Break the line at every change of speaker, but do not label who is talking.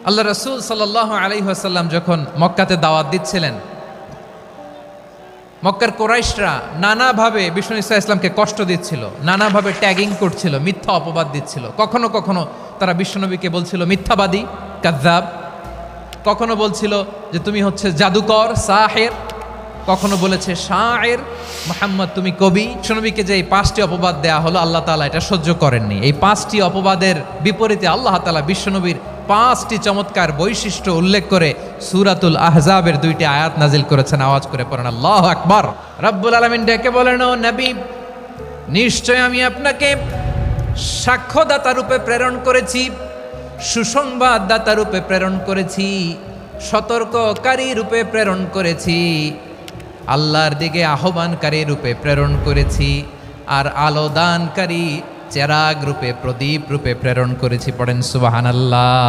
আল্লাহ রাসূল সাল্লাল্লাহু আলাইহি ওয়াসাল্লাম যখন মক্কাতে দাওয়াত দিচ্ছিলেন, মক্কার কুরাইশরা নানাভাবে বিষ্ণু ঈসা ইসলামকে কষ্ট দিচ্ছিল, নানাভাবে ট্যাগিং করছিল, মিথ্যা অপবাদ দিচ্ছিল। কখনো কখনো তারা বিশ্বনবীকে বলছিল মিথ্যাবাদী, কাযযাব। কখনো বলছিল যে তুমি হচ্ছে জাদুকর, সাহের। কখনো বলেছে শায়ের, মুহাম্মদ তুমি কবি। বিশ্বনবীকে যে এই 5টি অপবাদ দেয়া হলো, আল্লাহ তাআলা এটা সহ্য করেননি। এই 5টি অপবাদের বিপরীতে আল্লাহ তাআলা বিশ্বনবীর 5টি চমৎকার বৈশিষ্ট্য উল্লেখ করে সূরাতুল আহজাবের 2টি আয়াত নাজিল করেছেন। আওয়াজ করে পড়েন আল্লাহু আকবার। রব্বুল আলামিন ডেকে বলেন, ও নবী, নিশ্চয় আমি আপনাকে সাক্ষ্যদাতা রূপে প্রেরণ করেছি, সুসংবাদদাতা রূপে প্রেরণ করেছি, সতর্ককারী রূপে প্রেরণ করেছি, আল্লাহর দিকে আহ্বানকারী রূপে প্রেরণ করেছি, আর আলো দানকারী চেরাগ রূপে, প্রদীপ রূপে প্রেরণ করেছি। পড়েন সুবহানাল্লাহ।